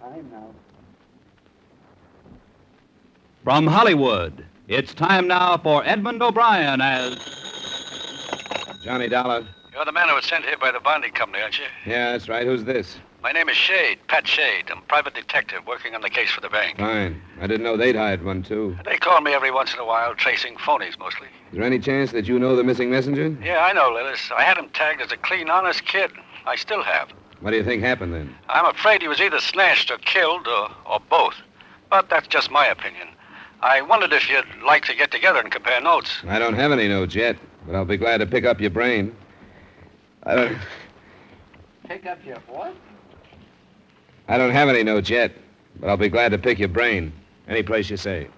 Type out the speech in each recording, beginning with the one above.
time now. From Hollywood, it's time now for Edmund O'Brien as... Johnny Dollar. You're the man who was sent here by the bonding company, aren't you? Yeah, that's right. Who's this? My name is Shade, Pat Shade. I'm a private detective working on the case for the bank. Fine. I didn't know they'd hired one, too. They call me every once in a while, tracing phonies mostly. Is there any chance that you know the missing messenger? Yeah, I know, Lillis. I had him tagged as a clean, honest kid. I still have. What do you think happened then? I'm afraid he was either snatched or killed, or both. But that's just my opinion. I wondered if you'd like to get together and compare notes. I don't have any notes yet, but I'll be glad to pick up your brain. I don't... Pick up your what? I don't have any notes yet, but I'll be glad to pick your brain. Any place you say.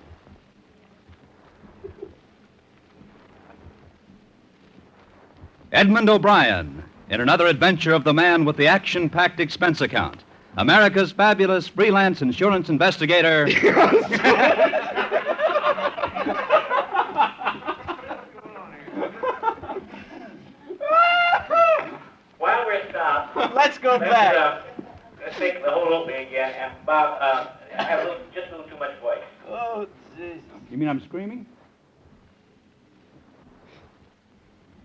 Edmund O'Brien, in another adventure of the man with the action-packed expense account. America's fabulous freelance insurance investigator... While we're stopped, Let's go back. Let's take the whole opening again. And Bob, I have just a little too much voice. Oh, jeez. You mean I'm screaming?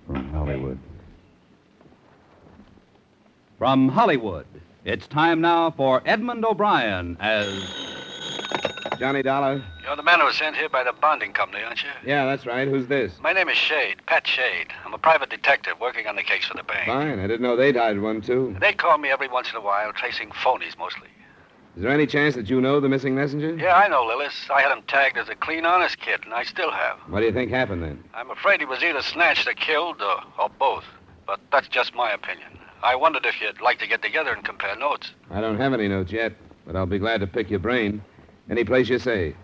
From Hollywood. From Hollywood, it's time now for Edmund O'Brien as... Johnny Dollar? You're the man who was sent here by the bonding company, aren't you? Yeah, that's right. Who's this? My name is Shade, Pat Shade. I'm a private detective working on the case for the bank. Fine. I didn't know they'd hired one, too. They call me every once in a while, tracing phonies mostly. Is there any chance that you know the missing messenger? Yeah, I know, Lillis. I had him tagged as a clean, honest kid, and I still have. What do you think happened then? I'm afraid he was either snatched or killed, or both. But that's just my opinion. I wondered if you'd like to get together and compare notes. I don't have any notes yet, but I'll be glad to pick your brain. Any place you say.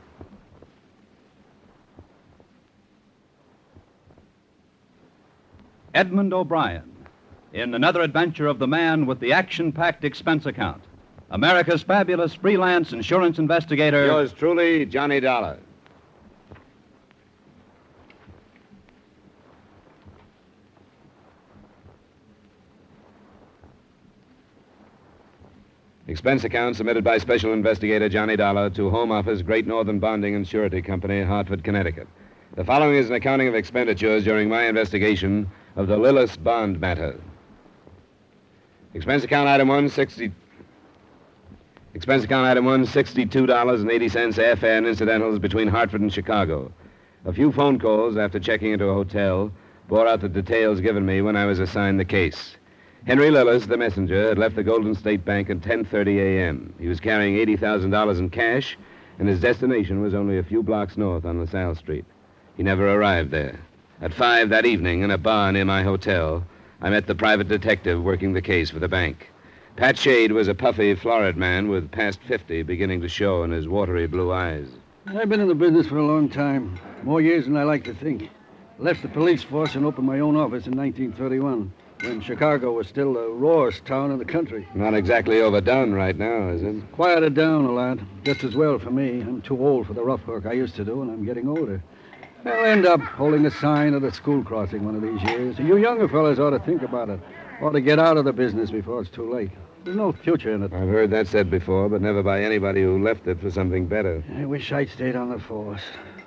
Edmund O'Brien, in another adventure of the man with the action-packed expense account. America's fabulous freelance insurance investigator... Yours truly, Johnny Dollar. Expense account submitted by Special Investigator Johnny Dollar to Home Office, Great Northern Bonding and Surety Company, Hartford, Connecticut. The following is an accounting of expenditures during my investigation of the Lillis bond matter. Expense account item 160... Expense account item 1, $62.80 airfare and incidentals between Hartford and Chicago. A few phone calls after checking into a hotel bore out the details given me when I was assigned the case. Henry Lillis, the messenger, had left the Golden State Bank at 10:30 a.m. He was carrying $80,000 in cash, and his destination was only a few blocks north on LaSalle Street. He never arrived there. At 5 that evening, in a bar near my hotel, I met the private detective working the case for the bank. Pat Shade was a puffy, florid man with past 50 beginning to show in his watery blue eyes. I've been in the business for a long time. More years than I like to think. Left the police force and opened my own office in 1931, when Chicago was still the rawest town in the country. Not exactly overdone right now, is it? Quieted down a lot. Just as well for me. I'm too old for the rough work I used to do, and I'm getting older. I'll end up holding a sign at a school crossing one of these years. You younger fellas ought to think about it. Ought to get out of the business before it's too late. There's no future in it. I've heard that said before, but never by anybody who left it for something better. I wish I'd stayed on the force.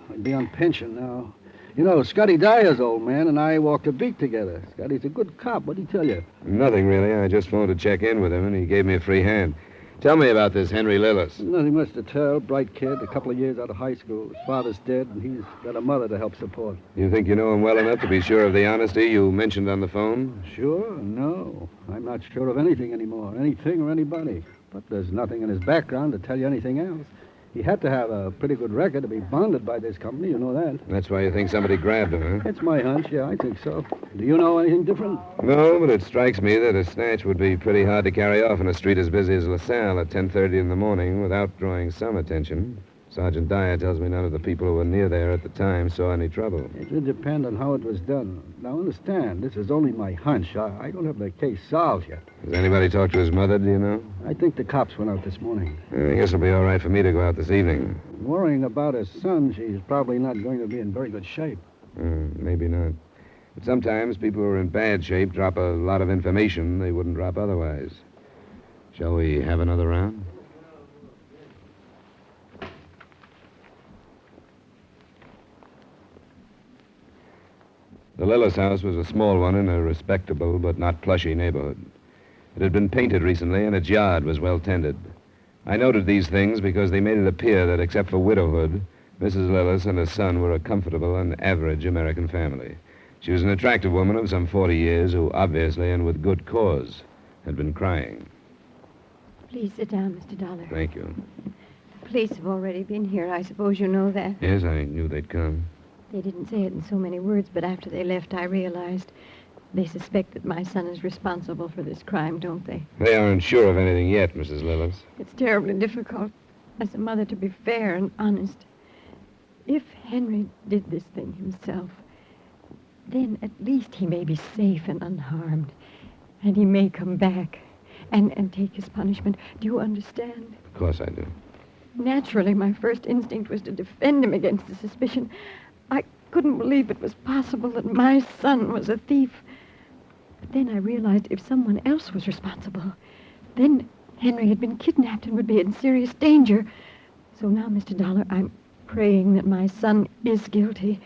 I'd be on pension now. You know, Scotty Dyer's old man and I walked a beat together. Scotty's a good cop. What'd he tell you? Nothing, really. I just phoned to check in with him, and he gave me a free hand. Tell me about this Henry Lillis. Nothing much to tell. Bright kid, a couple of years out of high school. His father's dead, and he's got a mother to help support. You think you know him well enough to be sure of the honesty you mentioned on the phone? Sure? No. I'm not sure of anything anymore, anything or anybody. But there's nothing in his background to tell you anything else. He had to have a pretty good record to be bonded by this company, you know that. That's why you think somebody grabbed him, huh? It's my hunch, yeah, I think so. Do you know anything different? No, but it strikes me that a snatch would be pretty hard to carry off in a street as busy as LaSalle at 10:30 in the morning without drawing some attention. Sergeant Dyer tells me none of the people who were near there at the time saw any trouble. It would depend on how it was done. Now, understand, this is only my hunch. I don't have the case solved yet. Has anybody talked to his mother, do you know? I think the cops went out this morning. I guess it'll be all right for me to go out this evening. Worrying about her son, she's probably not going to be in very good shape. Maybe not. But sometimes people who are in bad shape drop a lot of information they wouldn't drop otherwise. Shall we have another round? Lillis house was a small one in a respectable but not plushy neighborhood. It had been painted recently, and its yard was well tended. I noted these things because they made it appear that, except for widowhood, Mrs. Lillis and her son were a comfortable and average American family. She was an attractive woman of some 40 years who, obviously and with good cause, had been crying. Please sit down, Mr. Dollar. Thank you. The police have already been here. I suppose you know that. Yes, I knew they'd come. They didn't say it in so many words, but after they left, I realized they suspect that my son is responsible for this crime, don't they? They aren't sure of anything yet, Mrs. Lillis. It's terribly difficult, as a mother, to be fair and honest. If Henry did this thing himself, then at least he may be safe and unharmed, and he may come back and take his punishment. Do you understand? Of course I do. Naturally, my first instinct was to defend him against the suspicion. I couldn't believe it was possible that my son was a thief. But then I realized if someone else was responsible, then Henry had been kidnapped and would be in serious danger. So now, Mr. Dollar, I'm praying that my son is guilty.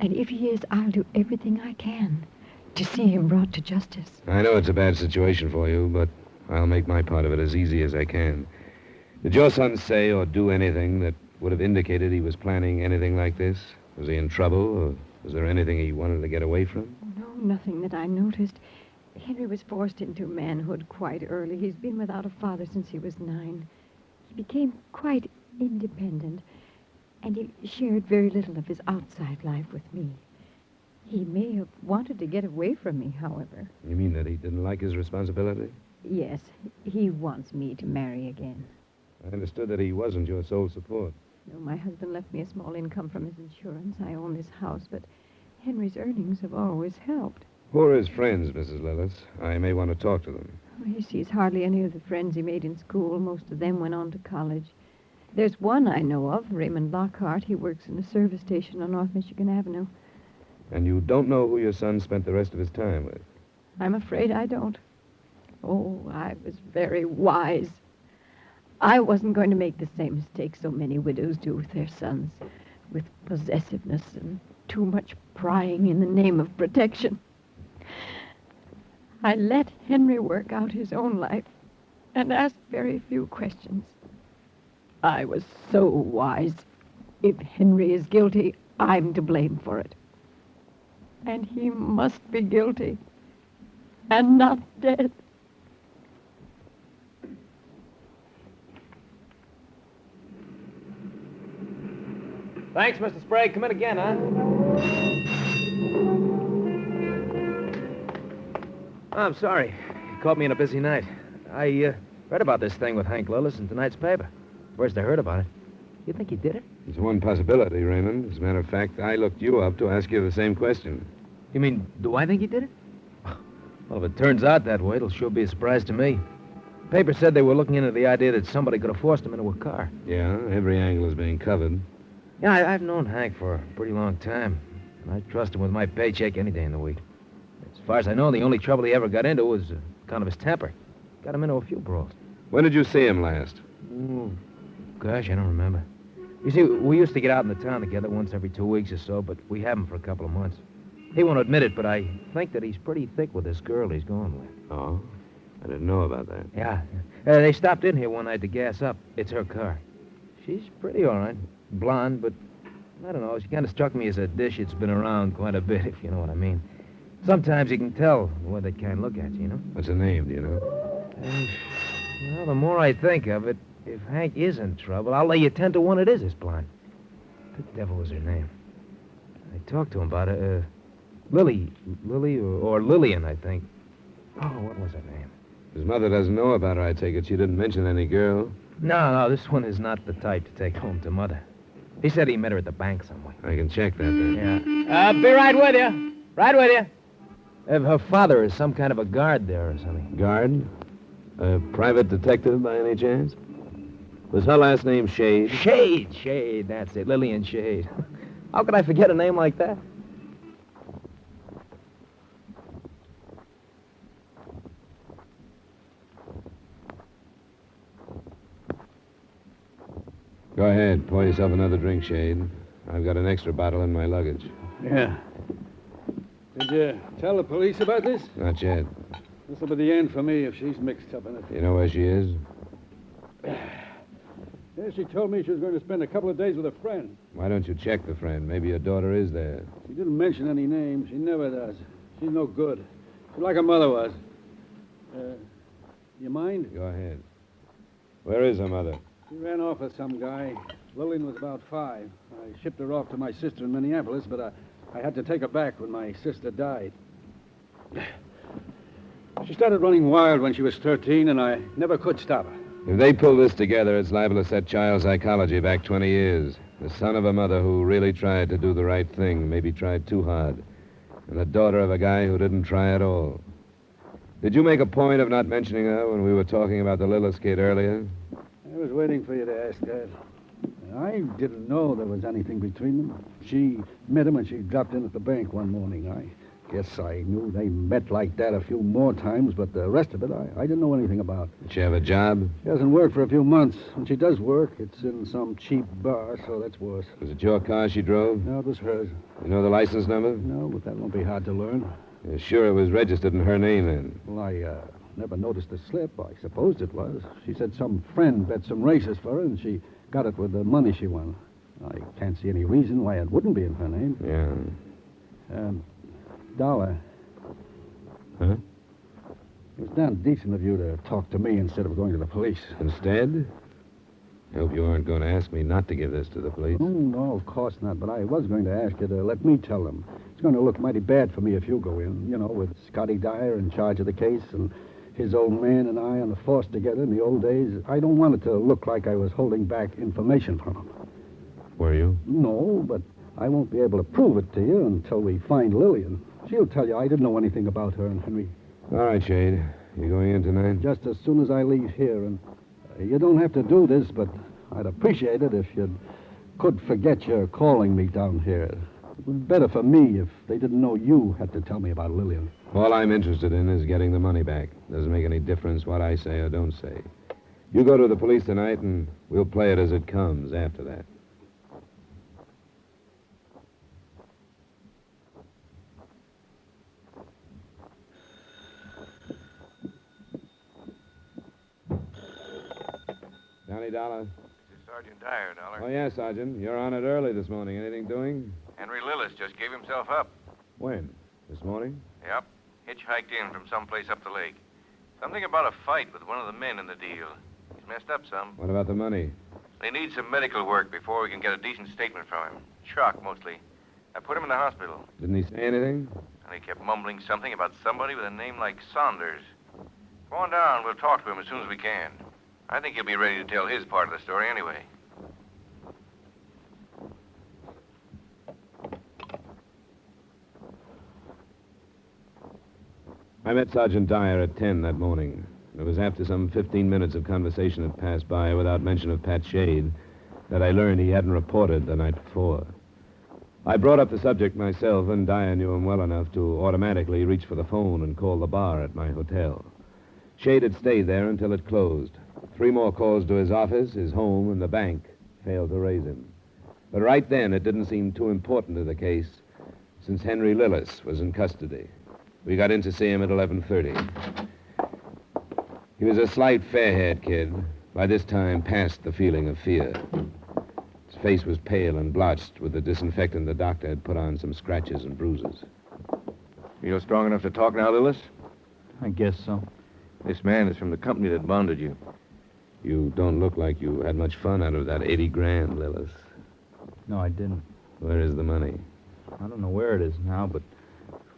And if he is, I'll do everything I can to see him brought to justice. I know it's a bad situation for you, but I'll make my part of it as easy as I can. Did your son say or do anything that would have indicated he was planning anything like this? Was he in trouble, or was there anything he wanted to get away from? No, nothing that I noticed. Henry was forced into manhood quite early. He's been without a father since he was 9. He became quite independent, and he shared very little of his outside life with me. He may have wanted to get away from me, however. You mean that he didn't like his responsibility? Yes, he wants me to marry again. I understood that he wasn't your sole support. No, my husband left me a small income from his insurance. I own this house, but Henry's earnings have always helped. Who are his friends, Mrs. Lillis? I may want to talk to them. He sees hardly any of the friends he made in school. Most of them went on to college. There's one I know of, Raymond Lockhart. He works in a service station on North Michigan Avenue. And you don't know who your son spent the rest of his time with? I'm afraid I don't. Oh, I was very wise. I wasn't going to make the same mistake so many widows do with their sons, with possessiveness and too much prying in the name of protection. I let Henry work out his own life and asked very few questions. I was so wise. If Henry is guilty, I'm to blame for it. And he must be guilty and not dead. Thanks, Mr. Sprague. Come in again, huh? Oh, I'm sorry. You caught me on a busy night. I read about this thing with Hank Lillis in tonight's paper. First I heard about it. You think he did it? It's one possibility, Raymond. As a matter of fact, I looked you up to ask you the same question. You mean, do I think he did it? Well, if it turns out that way, it'll sure be a surprise to me. The paper said they were looking into the idea that somebody could have forced him into a car. Yeah, every angle is being covered. Yeah, I've known Hank for a pretty long time. And I trust him with my paycheck any day in the week. As far as I know, the only trouble he ever got into was kind of his temper. Got him into a few brawls. When did you see him last? Oh, gosh, I don't remember. You see, we used to get out in the town together once every 2 weeks or so, but we haven't for a couple of months. He won't admit it, but I think that he's pretty thick with this girl he's going with. Oh, I didn't know about that. Yeah. They stopped in here one night to gas up. It's her car. She's pretty all right. Blonde, but I don't know. She kind of struck me as a dish that's been around quite a bit, if you know what I mean. Sometimes you can tell the way they kind of look at you, you know? What's her name, do you know? Well, the more I think of it, if Hank is in trouble, I'll lay you 10 to 1 it is this blonde. The devil was her name. I talked to him about her. Lily or Lillian, I think. Oh, what was her name? His mother doesn't know about her, I take it. She didn't mention any girl. No, this one is not the type to take home to Mother. He said he met her at the bank somewhere. I can check that then. Yeah. Be right with you. Right with you. If her father is some kind of a guard there or something. Guard? A private detective by any chance? Was her last name Shade? Shade, that's it. Lillian Shade. How could I forget a name like that? Go ahead. Pour yourself another drink, Shade. I've got an extra bottle in my luggage. Yeah. Did you tell the police about this? Not yet. This'll be the end for me if she's mixed up in it. You know where she is? Yeah, she told me she was going to spend a couple of days with a friend. Why don't you check the friend? Maybe your daughter is there. She didn't mention any names. She never does. She's no good. She's like her mother was. You mind? Go ahead. Where is her mother? She ran off with some guy. Lillian was about 5. I shipped her off to my sister in Minneapolis, but I had to take her back when my sister died. She started running wild when she was 13, and I never could stop her. If they pull this together, it's liable to set child psychology back 20 years. The son of a mother who really tried to do the right thing, maybe tried too hard. And the daughter of a guy who didn't try at all. Did you make a point of not mentioning her when we were talking about the Lillis kid earlier? I was waiting for you to ask that. I didn't know there was anything between them. She met him when she dropped in at the bank one morning. I guess I knew they met like that a few more times, but the rest of it I didn't know anything about. Did she have a job? She hasn't worked for a few months. When she does work, it's in some cheap bar, so that's worse. Was it your car she drove? No, it was hers. You know the license number? No, but that won't be hard to learn. You're sure it was registered in her name then? Well, I never noticed the slip. I supposed it was. She said some friend bet some races for her, and she got it with the money she won. I can't see any reason why it wouldn't be in her name. Yeah. Dollar. Huh? It was damn decent of you to talk to me instead of going to the police. Instead? I hope you aren't going to ask me not to give this to the police. Oh, no, of course not. But I was going to ask you to let me tell them. It's going to look mighty bad for me if you go in, with Scotty Dyer in charge of the case and his old man and I on the force together in the old days. I don't want it to look like I was holding back information from him. Were you? No, but I won't be able to prove it to you until we find Lillian. She'll tell you I didn't know anything about her and Henry. All right, Shade. You going in tonight? Just as soon as I leave here, and you don't have to do this, but I'd appreciate it if you could forget your calling me down here. It would be better for me if they didn't know you had to tell me about Lillian. All I'm interested in is getting the money back. Doesn't make any difference what I say or don't say. You go to the police tonight, and we'll play it as it comes after that. Johnny Dollar. This is Sergeant Dyer, Dollar. Oh, yeah, Sergeant. You're on it early this morning. Anything doing? Henry Lillis just gave himself up. When? This morning? Yep. Hitchhiked in from someplace up the lake. Something about a fight with one of the men in the deal. He's messed up some. What about the money? They need some medical work before we can get a decent statement from him. Shock, mostly. I put him in the hospital. Didn't he say anything? And he kept mumbling something about somebody with a name like Saunders. Go on down. We'll talk to him as soon as we can. I think he'll be ready to tell his part of the story anyway. I met Sergeant Dyer at 10 that morning. It was after some 15 minutes of conversation had passed by without mention of Pat Shade that I learned he hadn't reported the night before. I brought up the subject myself, and Dyer knew him well enough to automatically reach for the phone and call the bar at my hotel. Shade had stayed there until it closed. 3 more calls to his office, his home, and the bank failed to raise him. But right then, it didn't seem too important to the case, since Henry Lillis was in custody. We got in to see him at 11:30. He was a slight, fair-haired kid, by this time past the feeling of fear. His face was pale and blotched with the disinfectant the doctor had put on some scratches and bruises. You're strong enough to talk now, Lillis? I guess so. This man is from the company that bonded you. You don't look like you had much fun out of that 80 grand, Lillis. No, I didn't. Where is the money? I don't know where it is now, but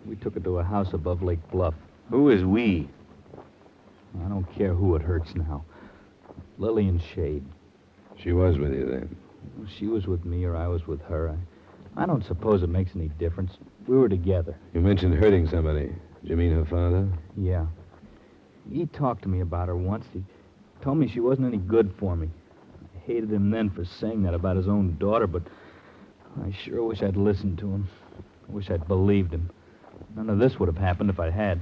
we took it to a house above Lake Bluff. Who is we? I don't care who it hurts now. Lillian Shade. She was with you then. She was with me or I was with her. I don't suppose it makes any difference. We were together. You mentioned hurting somebody. Did you mean her father? Yeah. He talked to me about her once. He told me she wasn't any good for me. I hated him then for saying that about his own daughter, but I sure wish I'd listened to him. I wish I'd believed him. None of this would have happened if I had.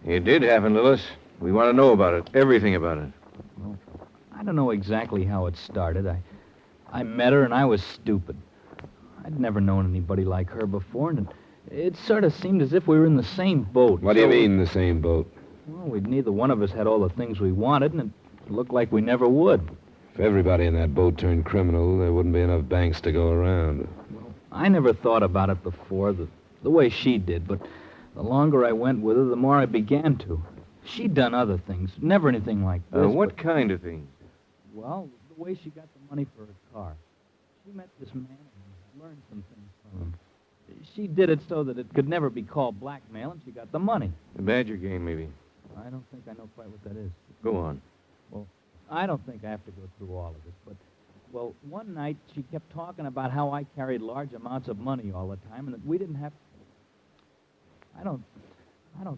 It did happen, Lillis. We want to know about it. Everything about it. Well, I don't know exactly how it started. I met her and I was stupid. I'd never known anybody like her before, and It sort of seemed as if we were in the same boat. What do you mean, the same boat? Well, neither one of us had all the things we wanted, and it looked like we never would. If everybody in that boat turned criminal, there wouldn't be enough banks to go around. I never thought about it before, the way she did, but the longer I went with her, the more I began to. She'd done other things, never anything like this. What kind of thing? Well, the way she got the money for her car. She met this man and learned some things from him. She did it so that it could never be called blackmail, and she got the money. The Badger game, maybe. I don't think I know quite what that is. Go on. Well, I don't think I have to go through all of it, but, well, one night she kept talking about how I carried large amounts of money all the time and that we didn't have... I don't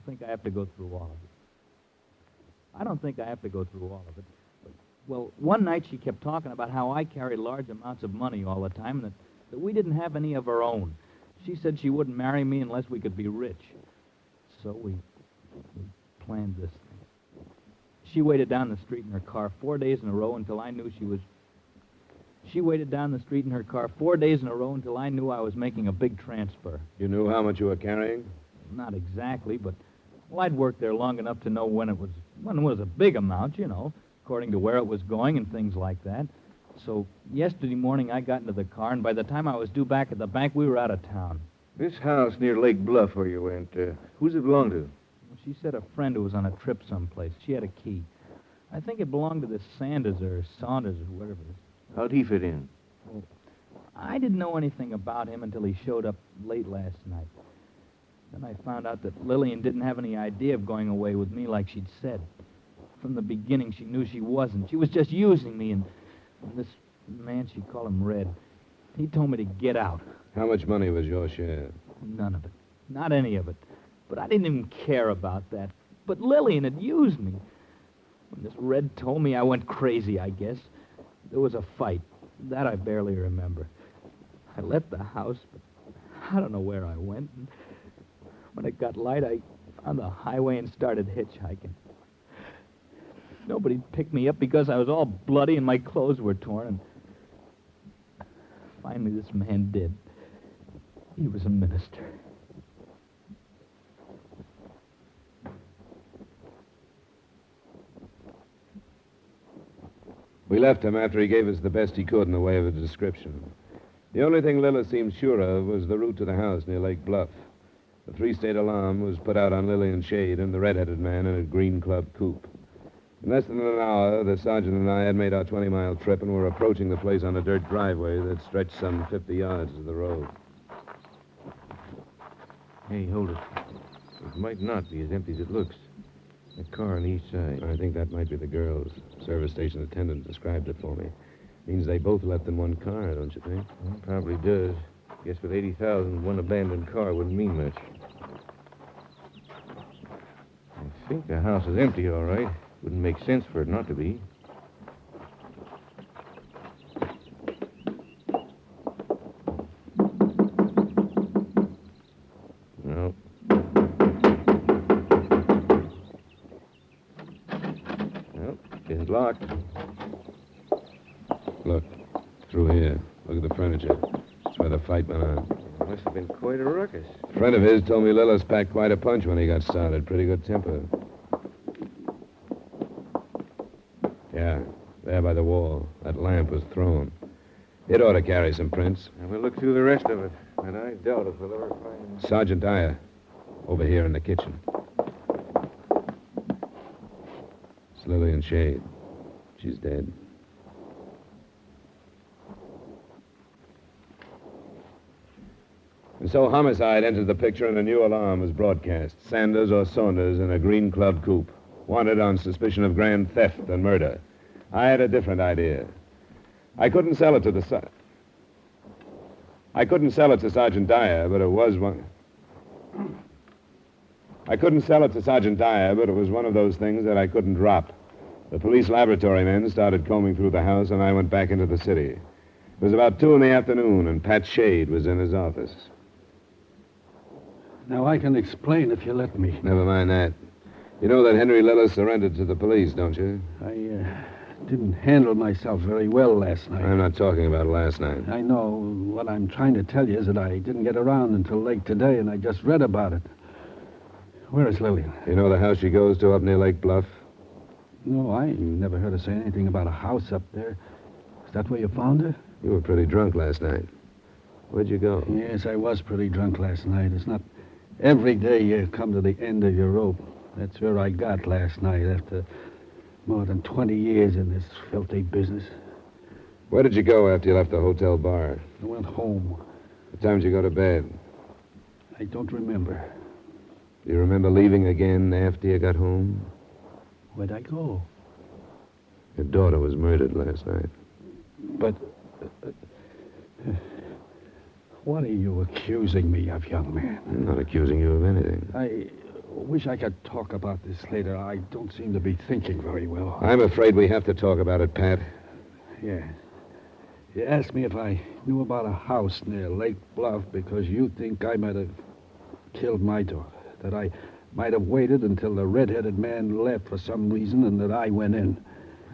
think I have to go through all of it. I don't think I have to go through all of it. But, well, one night she kept talking about how I carried large amounts of money all the time and that we didn't have any of our own. She said she wouldn't marry me unless we could be rich. So we planned this thing. She waited down the street in her car 4 days in a row until I knew she was... She waited down the street in her car 4 days in a row until I knew I was making a big transfer. You knew how much you were carrying? Not exactly, but, well, I'd worked there long enough to know when it was a big amount, according to where it was going and things like that. So yesterday morning I got into the car, and by the time I was due back at the bank, we were out of town. This house near Lake Bluff where you went, who's it belong to? Well, she said a friend who was on a trip someplace. She had a key. I think it belonged to this Sanders or Saunders or whatever it is. How'd he fit in? Well, I didn't know anything about him until he showed up late last night. Then I found out that Lillian didn't have any idea of going away with me like she'd said. From the beginning, she knew she wasn't. She was just using me, and this man, she called him Red, he told me to get out. How much money was your share? None of it. Not any of it. But I didn't even care about that. But Lillian had used me. When this Red told me, I went crazy, I guess. There was a fight. That I barely remember. I left the house, but I don't know where I went. And when it got light, I found the highway and started hitchhiking. Nobody picked me up because I was all bloody and my clothes were torn. And finally, this man did. He was a minister. We left him after he gave us the best he could in the way of a description. The only thing Lillis seemed sure of was the route to the house near Lake Bluff. The three-state alarm was put out on Lillian Shade and the red-headed man in a green club coupe. In less than an hour, the sergeant and I had made our 20-mile trip and were approaching the place on a dirt driveway that stretched some 50 yards of the road. Hey, hold it. It might not be as empty as it looks. A car on each side. I think that might be the girls. Service station attendant described it for me. Means they both left in one car, don't you think? Well, probably does. Guess with 80,000, one abandoned car wouldn't mean much. I think the house is empty, all right. Wouldn't make sense for it not to be. No. Well, isn't locked. Look, through here. Look at the furniture. That's where the fight went on. Must have been quite a ruckus. A friend of his told me Lillis packed quite a punch when he got started. Pretty good temper. Yeah, there by the wall. That lamp was thrown. It ought to carry some prints. Now, we'll look through the rest of it, but I doubt if we'll ever find... Sergeant Dyer, over here in the kitchen. It's Lillian Shade. She's dead. And so homicide entered the picture and a new alarm was broadcast. Sanders or Saunders in a green club coupe. Wanted on suspicion of grand theft and murder. I had a different idea. I couldn't sell it to Sergeant Dyer, but it was one... I couldn't sell it to Sergeant Dyer, but it was one of those things that I couldn't drop. The police laboratory men started combing through the house, and I went back into the city. It was about 2 p.m, and Pat Shade was in his office. Now, I can explain if you let me. Never mind that. You know that Henry Lillis surrendered to the police, don't you? I didn't handle myself very well last night. I'm not talking about last night. I know. What I'm trying to tell you is that I didn't get around until late today, and I just read about it. Where is Lillian? You know the house she goes to up near Lake Bluff? No, I never heard her say anything about a house up there. Is that where you found her? You were pretty drunk last night. Where'd you go? Yes, I was pretty drunk last night. It's not every day you come to the end of your rope. That's where I got last night after more than 20 years in this filthy business. Where did you go after you left the hotel bar? I went home. What time did you go to bed? I don't remember. Do you remember leaving again after you got home? Where'd I go? Your daughter was murdered last night. But what are you accusing me of, young man? I'm not accusing you of anything. I wish I could talk about this later. I don't seem to be thinking very well. I'm afraid we have to talk about it, Pat. Yeah. You asked me if I knew about a house near Lake Bluff because you think I might have killed my daughter. That I might have waited until the red-headed man left for some reason and that I went in.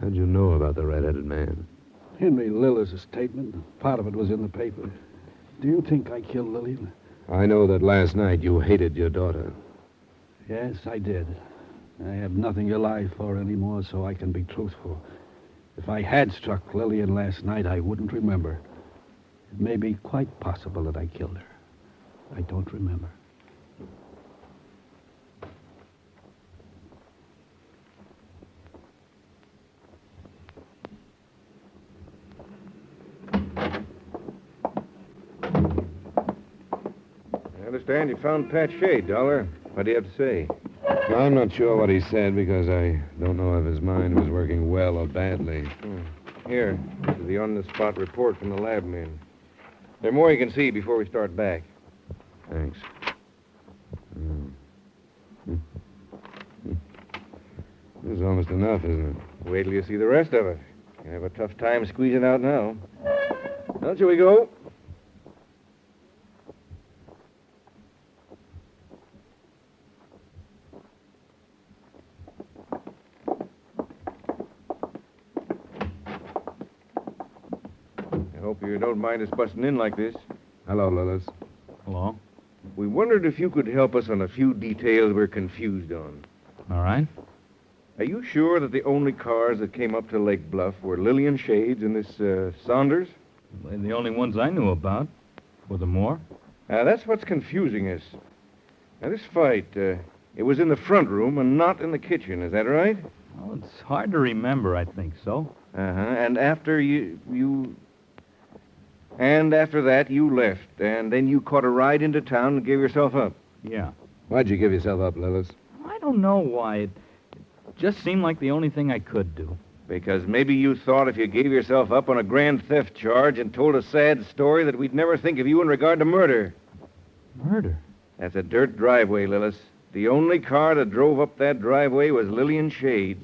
How'd you know about the red-headed man? Henry Lillis' statement. Part of it was in the paper. Do you think I killed Lillian? I know that last night you hated your daughter. Yes, I did. I have nothing to lie for anymore, so I can be truthful. If I had struck Lillian last night, I wouldn't remember. It may be quite possible that I killed her. I don't remember. I understand you found Pat Shea, Dollar. What do you have to say? I'm not sure what he said because I don't know if his mind was working well or badly. Here, this is the on-the-spot report from the lab men. There's more you can see before we start back. Thanks. This is almost enough, isn't it? Wait till you see the rest of it. You have a tough time squeezing out now. Well, shall we go? I hope you don't mind us busting in like this. Hello, Lillis. Hello? We wondered if you could help us on a few details we're confused on. All right. Are you sure that the only cars that came up to Lake Bluff were Lillian Shades and this Saunders? They're the only ones I knew about. Were there more? That's what's confusing us. Now, this fight, it was in the front room and not in the kitchen, is that right? Well, it's hard to remember, I think so. And after And after that, you left, and then you caught a ride into town and gave yourself up. Yeah. Why'd you give yourself up, Lillis? I don't know why. It just seemed like the only thing I could do. Because maybe you thought if you gave yourself up on a grand theft charge and told a sad story that we'd never think of you in regard to murder. Murder? That's a dirt driveway, Lillis. The only car that drove up that driveway was Lillian Shades.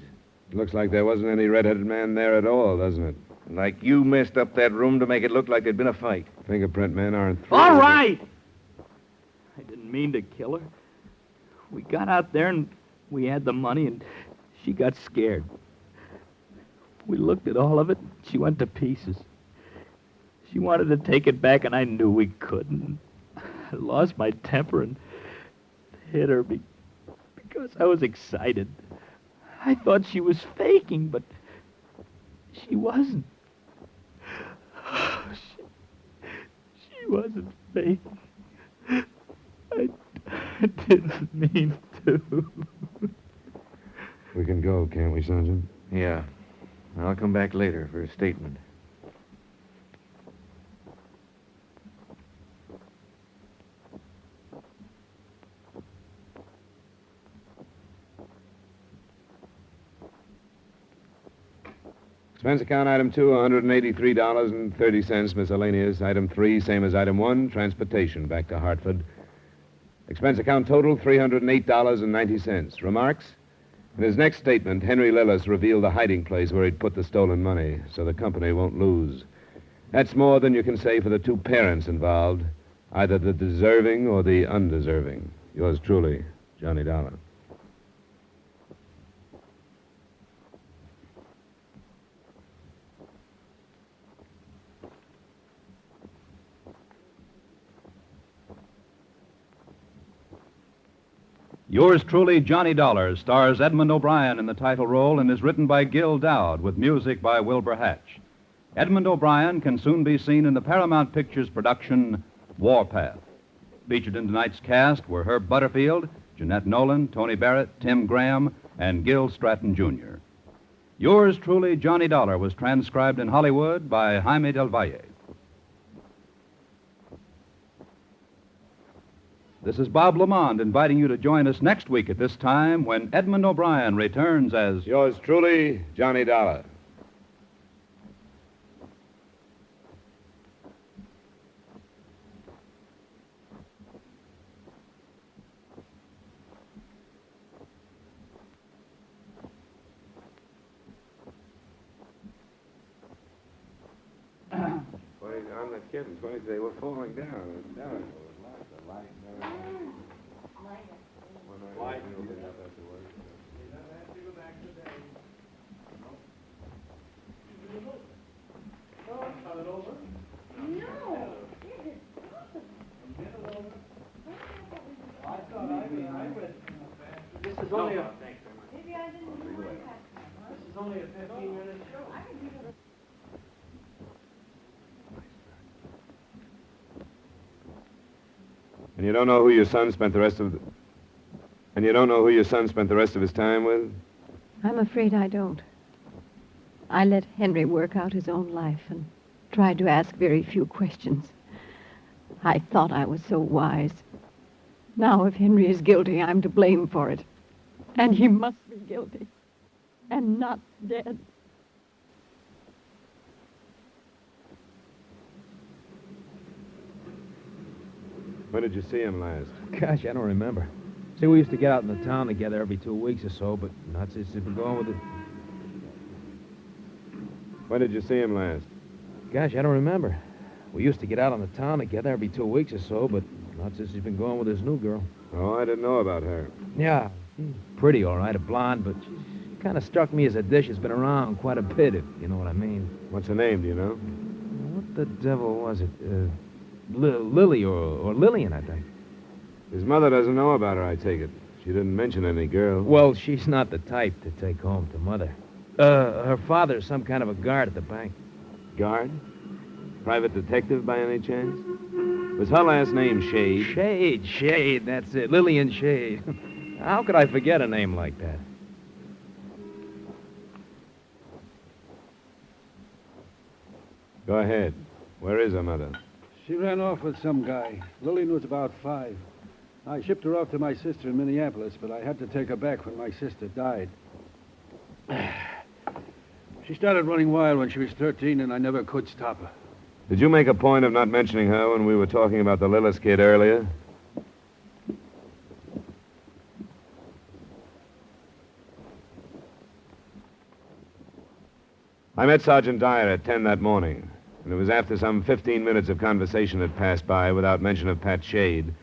Looks like there wasn't any red-headed man there at all, doesn't it? Like you messed up that room to make it look like there'd been a fight. Fingerprint men aren't through. All right! I didn't mean to kill her. We got out there and we had the money and she got scared. We looked at all of it. She went to pieces. She wanted to take it back, and I knew we couldn't. I lost my temper and hit her because I was excited. I thought she was faking, but she wasn't. She wasn't faking. I didn't mean to. We can go, can't we, Sergeant? Yeah. I'll come back later for a statement. Expense account item 2, $183.30, miscellaneous. Item 3, same as item 1, transportation back to Hartford. Expense account total, $308.90. Remarks? In his next statement, Henry Lillis revealed the hiding place where he'd put the stolen money, so the company won't lose. That's more than you can say for the two parents involved, either the deserving or the undeserving. Yours truly, Johnny Dollar. Yours truly, Johnny Dollar, stars Edmund O'Brien in the title role and is written by Gil Dowd with music by Wilbur Hatch. Edmund O'Brien can soon be seen in the Paramount Pictures production Warpath. Featured in tonight's cast were Herb Butterfield, Jeanette Nolan, Tony Barrett, Tim Graham, and Gil Stratton, Jr. Yours truly, Johnny Dollar, was transcribed in Hollywood by Jaime Del Valle. This is Bob Lamond inviting you to join us next week at this time when Edmund O'Brien returns as Yours truly, Johnny Dollar. On the kittens, they were falling down. This is only a 15-minute show. And you don't know who your son spent the rest of his time with? I'm afraid I don't. I let Henry work out his own life and tried to ask very few questions. I thought I was so wise. Now, if Henry is guilty, I'm to blame for it. And he must be guilty. And not dead. When did you see him last? Gosh, I don't remember. See, we used to get out in the town together every 2 weeks or so, but not since he's been going with it. When did you see him last? Gosh, I don't remember. We used to get out on the town together every 2 weeks or so, but not since he's been going with his new girl. Oh, I didn't know about her. Yeah, pretty all right, a blonde, but she kind of struck me as a dish that's been around quite a bit, if you know what I mean. What's her name, do you know? What the devil was it? Lily or Lillian, I think. His mother doesn't know about her, I take it. She didn't mention any girl. Well, she's not the type to take home to Mother. Her father's some kind of a guard at the bank. Guard? Private detective by any chance? Was her last name Shade? Shade, that's it. Lillian Shade. How could I forget a name like that? Go ahead. Where is her mother? She ran off with some guy. Lillian was about 5. I shipped her off to my sister in Minneapolis, but I had to take her back when my sister died. She started running wild when she was 13, and I never could stop her. Did you make a point of not mentioning her when we were talking about the Lillis kid earlier? I met Sergeant Dyer at 10 that morning, and it was after some 15 minutes of conversation had passed by without mention of Pat Shade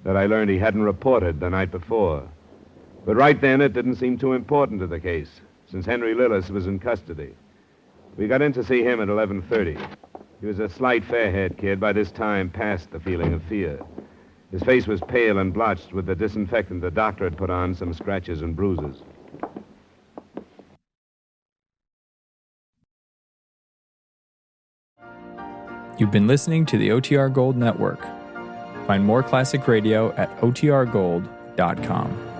that I learned he hadn't reported the night before. But right then, it didn't seem too important to the case, since Henry Lillis was in custody. We got in to see him at 11:30. He was a slight, fair-haired kid, by this time past the feeling of fear. His face was pale and blotched with the disinfectant the doctor had put on some scratches and bruises. You've been listening to the OTR Gold Network. Find more classic radio at otrgold.com.